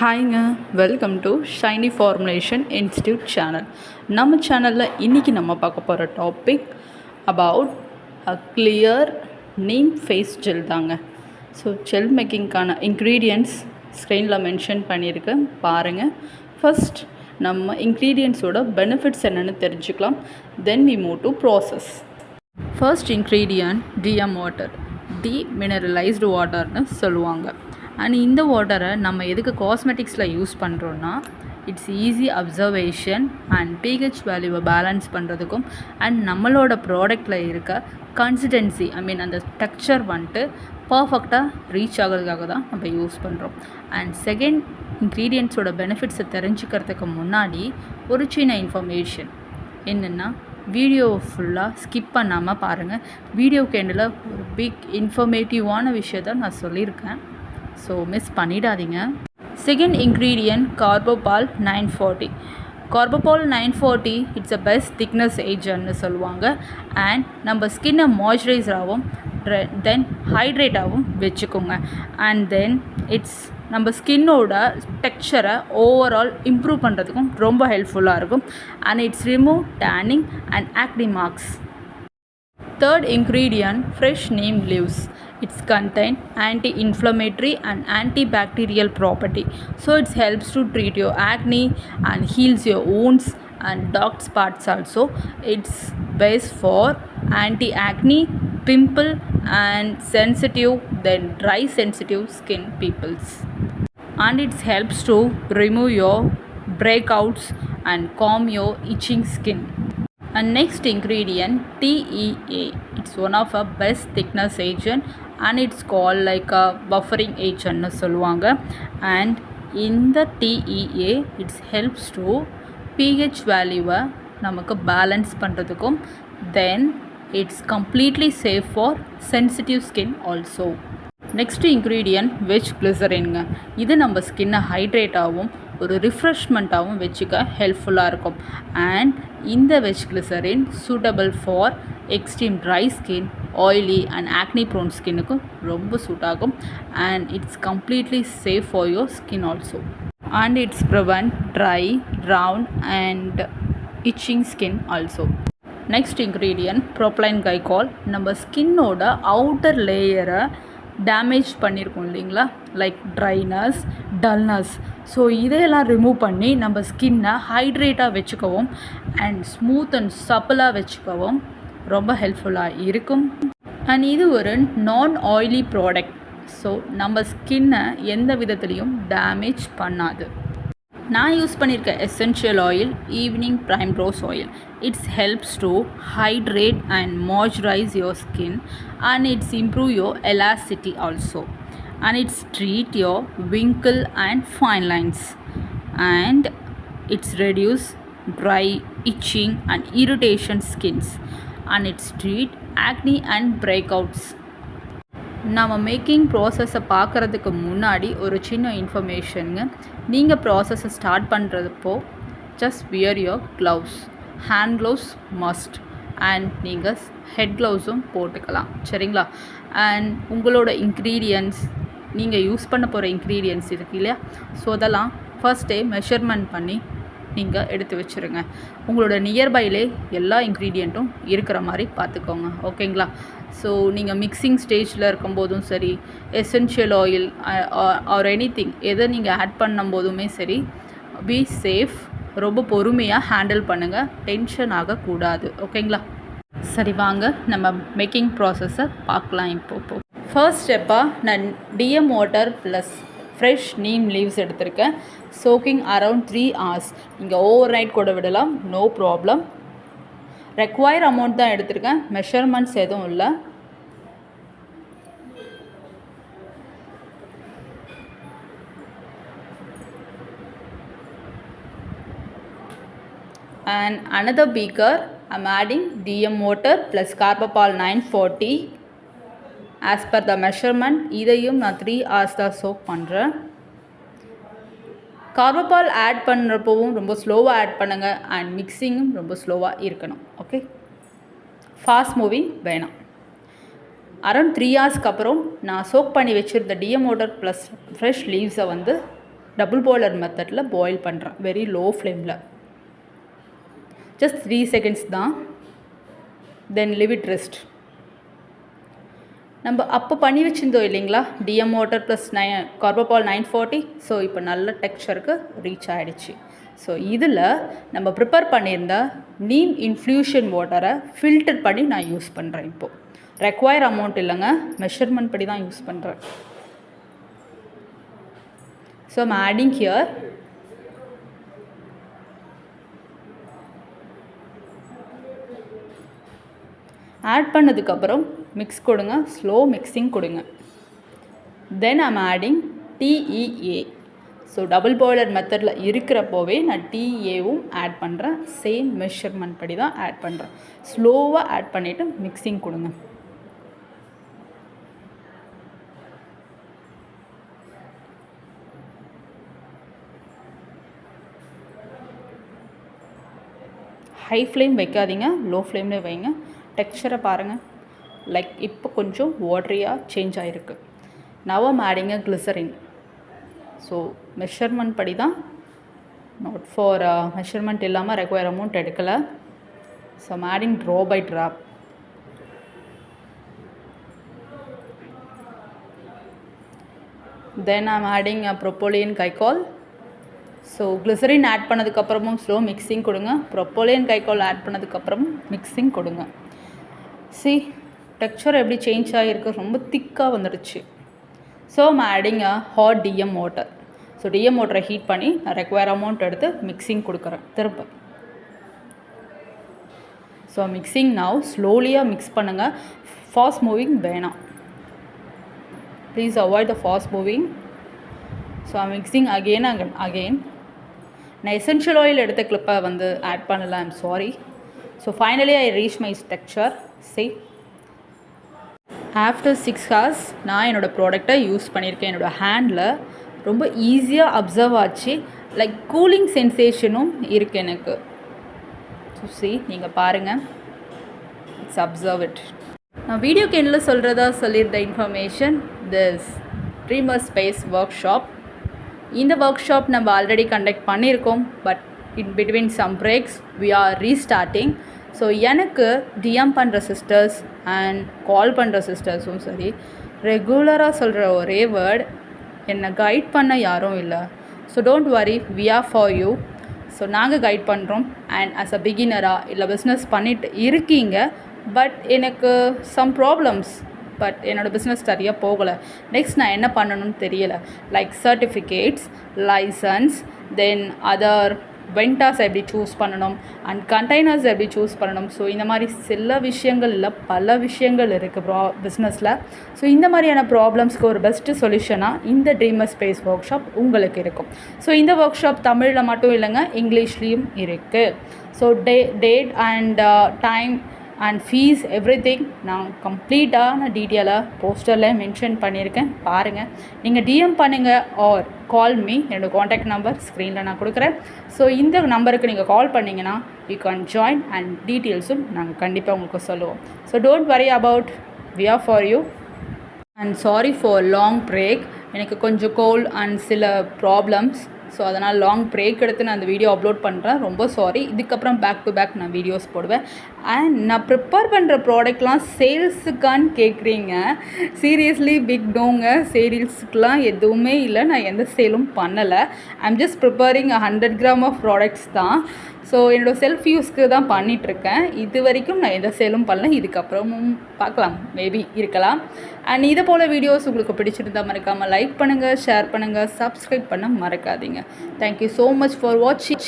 ஹாய்ங்க, welcome to Shiny Formulation Institute channel. நம்ம சேனலில் இன்றைக்கி நம்ம பார்க்க போகிற topic about a clear neem face gel தாங்க. ஸோ ஜெல் மேக்கிங்க்கான இன்க்ரீடியன்ட்ஸ் ஸ்க்ரீனில் மென்ஷன் பண்ணியிருக்கேன், பாருங்கள். ஃபஸ்ட் நம்ம இன்க்ரீடியன்ட்ஸோட பெனிஃபிட்ஸ் என்னென்னு தெரிஞ்சுக்கலாம். Then we move to process. First ingredient DM water, demineralised வாட்டர்னு சொல்லுவாங்க. அண்ட் இந்த வாட்டரை நம்ம எதுக்கு காஸ்மெட்டிக்ஸில் யூஸ் பண்ணுறோன்னா, it's easy observation and pH வேல்யூவை பேலன்ஸ் பண்ணுறதுக்கும் அண்ட் நம்மளோட ப்ராடக்டில் இருக்க கன்சிஸ்டன்சி அந்த டெக்ஸ்சர் வந்துட்டு பர்ஃபெக்டாக ரீச் ஆகிறதுக்காக தான் நம்ம யூஸ் பண்ணுறோம். அண்ட் செகண்ட் இன்க்ரீடியன்ட்ஸோட பெனிஃபிட்ஸை தெரிஞ்சுக்கிறதுக்கு முன்னாடி ஒரு சின்ன இன்ஃபர்மேஷன் என்னென்னா, வீடியோ ஃபுல்லாக ஸ்கிப் பண்ணாமல் பாருங்கள். வீடியோக்கு எண்டில் ஒரு பிக் இன்ஃபர்மேட்டிவான விஷயத்தை நான் சொல்லியிருக்கேன், ஸோ மிஸ் பண்ணிடாதீங்க. Second ingredient Carbopol 940. Carbopol 940 it's a best thickness ஏஜென்ட்னு சொல்லுவாங்க. அண்ட் நம்ம ஸ்கின்னை மாய்ஸ்சரைசராகவும் தென் ஹைட்ரேட்டாகவும் வச்சுக்கோங்க. அண்ட் தென் இட்ஸ் நம்ம ஸ்கின்னோட டெக்ஸ்சரை ஓவரால் இம்ப்ரூவ் பண்ணுறதுக்கும் ரொம்ப ஹெல்ப்ஃபுல்லாக இருக்கும். And it's remove tanning and acne marks. Third ingredient, fresh neem leaves. It's contain anti-inflammatory and antibacterial property. So it helps to treat your acne and heals your wounds and dark spots also. It's best for anti-acne, pimple and sensitive, then dry sensitive skin peoples. And it helps to remove your breakouts and calm your itching skin. And next ingredient, TEA. It's one of a best thickness agent and it's called like a buffering agent னு சொல்லுவாங்க. And in the TEA it helps to pH வேல்யூவை நமக்கு balance பண்ணுறதுக்கும் then it's completely safe for sensitive skin also. Next ingredient veg கிளிசரின்ங்க. இது நம்ம ஸ்கின்னை ஹைட்ரேட்டாகவும் ஒரு ரிஃப்ரெஷ்மெண்ட்டாகவும் வச்சுக்க ஹெல்ப்ஃபுல்லாக இருக்கும். அண்ட் இந்த veg glycerin suitable for extreme dry skin, oily and acne prone ஸ்கின்னுக்கு ரொம்ப சூட் ஆகும். And it's completely safe for your skin also. And it's prevent dry, round and itching skin also. Next ingredient propylene glycol. நம்ம ஸ்கின்னோட outer லேயரை damage பண்ணியிருக்கோம் இல்லைங்களா, like dryness, dullness. So இதையெல்லாம் remove பண்ணி நம்ம ஸ்கின்னை ஹைட்ரேட்டாக வச்சுக்கவும் அண்ட் ஸ்மூத் அண்ட் சப்பிளாக வச்சுக்கவும் ரொம்ப ஹெல்ப்ஃபுல்லாக இருக்கும். அண்ட் இது ஒரு நான் ஆயிலி ப்ராடக்ட், ஸோ நம்ம ஸ்கின்னை எந்த விதத்துலேயும் டேமேஜ் பண்ணாது. நான் யூஸ் பண்ணியிருக்க essential oil evening prime rose oil. It's helps to hydrate and moisturise your skin and it's improve your elasticity also, and it's treat your wrinkle and fine lines, and it's reduce dry, itching and irritation skins, and it's treat acne and breakouts. நம்ம making ப்ராசஸை பார்க்குறதுக்கு முன்னாடி ஒரு சின்ன இன்ஃபர்மேஷனுங்க. நீங்கள் ப்ராசஸை start பண்ணுறப்போ just wear your gloves, hand gloves must, and நீங்கள் ஹெட் க்ளவுஸும் போட்டுக்கலாம், சரிங்களா? அண்ட் உங்களோட இன்க்ரீடியன்ட்ஸ், நீங்கள் யூஸ் பண்ண போகிற இன்க்ரீடியன்ட்ஸ் இருக்கு இல்லையா, ஸோ அதெல்லாம் ஃபர்ஸ்டே மெஷர்மெண்ட் பண்ணி நீங்கள் எடுத்து வச்சுருங்க. உங்களோட நியர்பைலே எல்லா இன்க்ரீடியண்ட்டும் இருக்கிற மாதிரி பார்த்துக்கோங்க, ஓகேங்களா? ஸோ நீங்கள் மிக்சிங் ஸ்டேஜில் இருக்கும்போதும் சரி, எசென்ஷியல் ஆயில் ஆர் எனிதிங் எதை நீங்கள் ஆட் பண்ணும்போதுமே சரி, பி சேஃப், ரொம்ப பொறுமையாக ஹேண்டில் பண்ணுங்கள், டென்ஷன் ஆகக்கூடாது, ஓகேங்களா? சரி, வாங்க நம்ம மேக்கிங் ப்ராசஸை பார்க்கலாம். இப்போது ஃபர்ஸ்ட் ஸ்டெப்பாக நான் DM water plus fresh neem leaves எடுத்திருக்கேன். Soaking around 3 hours. நீங்கள் ஓவர் நைட் கூட விடலாம், நோ ப்ராப்ளம். ரெக்வயர் அமௌண்ட் தான் எடுத்திருக்கேன், மெஷர்மெண்ட்ஸ் எதுவும் இல்லை. And another beaker I'm adding DM water plus Carbapal 940 as per the measurement. இதையும் நான் 3 hours தான் சோக் பண்ணுறேன். கார்பபால் ஆட் பண்ணுறப்பவும் ரொம்ப ஸ்லோவாக ஆட் பண்ணுங்கள் அண்ட் மிக்சிங்கும் ரொம்ப ஸ்லோவாக இருக்கணும், ஓகே? ஃபாஸ்ட் மூவிங் வேணாம். அரௌண்ட் 3 hours அப்புறம் நான் சோக் பண்ணி வச்சுருந்த டிஎம் வாட்டர் ப்ளஸ் ஃப்ரெஷ் லீவ்ஸை வந்து டபுள் பாய்லர் மெத்தடில் பாயில் பண்ணுறேன், வெரி லோ ஃப்ளேமில். ஜஸ்ட் 3 seconds தான். Then leave it rest. நம்ம அப்போ பண்ணி வச்சுருந்தோம் இல்லைங்களா, DM water plus Carbopol 940. So இப்போ நல்ல டெக்ஸ்சருக்கு ரீச் ஆகிடுச்சு. ஸோ இதில் நம்ம ப்ரிப்பேர் பண்ணியிருந்த நீம் இன்ஃப்யூஷன் வாட்டரை ஃபில்டர் பண்ணி நான் யூஸ் பண்ணுறேன். இப்போது ரெக்வயர் அமௌண்ட் இல்லைங்க, மெஷர்மெண்ட் படி தான் யூஸ் பண்ணுறேன். So I'm adding here add பண்ணதுக்கப்புறம் மிக்ஸ் கொடுங்க, ஸ்லோ மிக்ஸிங் கொடுங்க. Then I'm adding TEA. So double boiler மெத்தடில் இருக்கிறப்போவே நான் TEAவும் ஆட் பண்ணுறேன். சேம் மெஷர்மெண்ட் படி தான் ஆட் பண்ணுறேன். ஸ்லோவாக ஆட் பண்ணிவிட்டு மிக்ஸிங் கொடுங்க. ஹை ஃப்ளேம் வைக்காதீங்க, லோ ஃப்ளேம்லேயே வைங்க. டெக்ஸ்சரை பாருங்கள், லைக் இப்போ கொஞ்சம் வாட்டரியாக சேஞ்ச் ஆகிருக்கு. Now I'm adding glycerin. So measurement படி தான், நாட் ஃபார் மெஷர்மெண்ட் இல்லாமல் ரெக்வயர் அமௌண்ட் எடுக்கலை. So I'm adding drop by drop. Then I'm adding propylene glycol. So glycerin add பண்ணதுக்கப்புறமும் ஸ்லோ மிக்ஸிங் கொடுங்க. ப்ரொப்போலியன் கைகால் ஆட் பண்ணதுக்கப்புறமும் mixing கொடுங்க. See texture எப்படி change ஆகிருக்கு, ரொம்ப திக்காக வந்துடுச்சு. So I'm adding hot DM water. So DM வாட்டரை ஹீட் பண்ணி நான் ரெக்வயர் அமௌண்ட் எடுத்து மிக்ஸிங் கொடுக்குறேன் திரும்ப. ஸோ மிக்ஸிங் நவ் ஸ்லோலியாக மிக்ஸ் பண்ணுங்கள், ஃபாஸ்ட் மூவிங் வேணாம். Please avoid the fast moving. So mixing again again. நான் எசென்ஷியல் ஆயில் எடுத்த கிளிப்பை வந்து ஆட் பண்ணலை, I'm sorry. So finally I reach my texture. C after 6 hours நான் என்னோடய ப்ராடக்டை யூஸ் பண்ணியிருக்கேன். என்னோடய ஹேண்டில் ரொம்ப ஈஸியாக அப்சர்வ் ஆச்சு, லைக் கூலிங் சென்சேஷனும் இருக்குது எனக்கு. ஸோ சி நீங்கள் பாருங்கள், இட்ஸ் அப்சர்வ் இட். நான் வீடியோக்கு என்ன சொல்கிறதா சொல்லியிருந்த information, this Dreamer Space workshop. இந்த ஒர்க் ஷாப் நம்ம ஆல்ரெடி கண்டக்ட் பண்ணியிருக்கோம், but in between some breaks we are restarting. So எனக்கு டிஎம் பண்ணுற சிஸ்டர்ஸ் அண்ட் கால் பண்ணுற சிஸ்டர்ஸும் சரி, ரெகுலராக சொல்கிற ஒரே வேர்ட், என்னை கைட் பண்ண யாரும் இல்லை. So don't worry, we are for you. So நாங்கள் கைட் பண்ணுறோம். அண்ட் ஆஸ் அ பிகினராக இல்லை பிஸ்னஸ் பண்ணிட்டு இருக்கீங்க, பட் எனக்கு சம் ப்ராப்ளம்ஸ், பட் என்னோடய பிஸ்னஸ் சரியாக போகலை, நெக்ஸ்ட் நான் என்ன பண்ணணும்னு தெரியலை, like certificates, licence, then other vendors எப்படி சூஸ் பண்ணணும் அண்ட் கண்டெய்னர்ஸ் எப்படி சூஸ் பண்ணணும். ஸோ இந்த மாதிரி சில விஷயங்கள் இல்லை, பல விஷயங்கள் இருக்குது பிஸ்னஸில். ஸோ இந்த மாதிரியான ப்ராப்ளம்ஸ்க்கு ஒரு பெஸ்ட்டு சொல்யூஷனாக இந்த ட்ரீமர் ஸ்பேஸ் ஒர்க் ஷாப் உங்களுக்கு இருக்கும். ஸோ இந்த ஒர்க் ஷாப் தமிழில் மட்டும் இல்லைங்க, இங்கிலீஷ்லேயும் இருக்குது. So date and time and fees everything நான் கம்ப்ளீட்டான டீட்டெயிலாக போஸ்டரில் மென்ஷன் பண்ணியிருக்கேன், பாருங்கள். நீங்கள் டிஎம் பண்ணுங்கள் ஆர் கால் மீ. என்னோடய காண்டாக்ட் நம்பர் ஸ்க்ரீனில் நான் கொடுக்குறேன். ஸோ இந்த நம்பருக்கு நீங்கள் கால் பண்ணிங்கன்னா யூ கேன் ஜாயின் அண்ட் டீட்டெயில்ஸும் நாங்கள் கண்டிப்பாக உங்களுக்கு சொல்லுவோம். So don't worry about, we are for you. And sorry for long break, எனக்கு கொஞ்சம் கோல்ட் அண்ட் சில ப்ராப்ளம்ஸ். ஸோ அதனால் லாங் பிரேக் எடுத்து நான் அந்த வீடியோ அப்லோட் பண்ணுறேன், ரொம்ப சாரி. இதுக்கப்புறம் பேக் டு பேக் நான் வீடியோஸ் போடுவேன். அண்ட் நான் ப்ரிப்பேர் பண்ணுற ப்ராடக்ட்லாம் சேல்ஸுக்கான்னு கேட்குறீங்க, சீரியஸ்லி பிக் டோங்க, சேல்ஸுக்கெலாம் எதுவுமே இல்லை, நான் எந்த சேலும் பண்ணலை. I'm just preparing 100 grams of products தான். ஸோ என்னோடய செல்ஃப் யூஸ்க்கு தான் பண்ணிகிட்ருக்கேன். இது வரைக்கும் நான் எந்த சேலும் பண்ணல, இதுக்கப்புறமும் பார்க்கலாம், மேபி இருக்கலாம். அண்ட் இதை போல் வீடியோஸ் உங்களுக்கு பிடிச்சிருந்தால் மறக்காமல் லைக் பண்ணுங்கள், ஷேர் பண்ணுங்கள், சப்ஸ்கிரைப் பண்ண மறக்காதீங்க. தேங்க்யூ ஸோ மச் ஃபார் வாட்சிங்.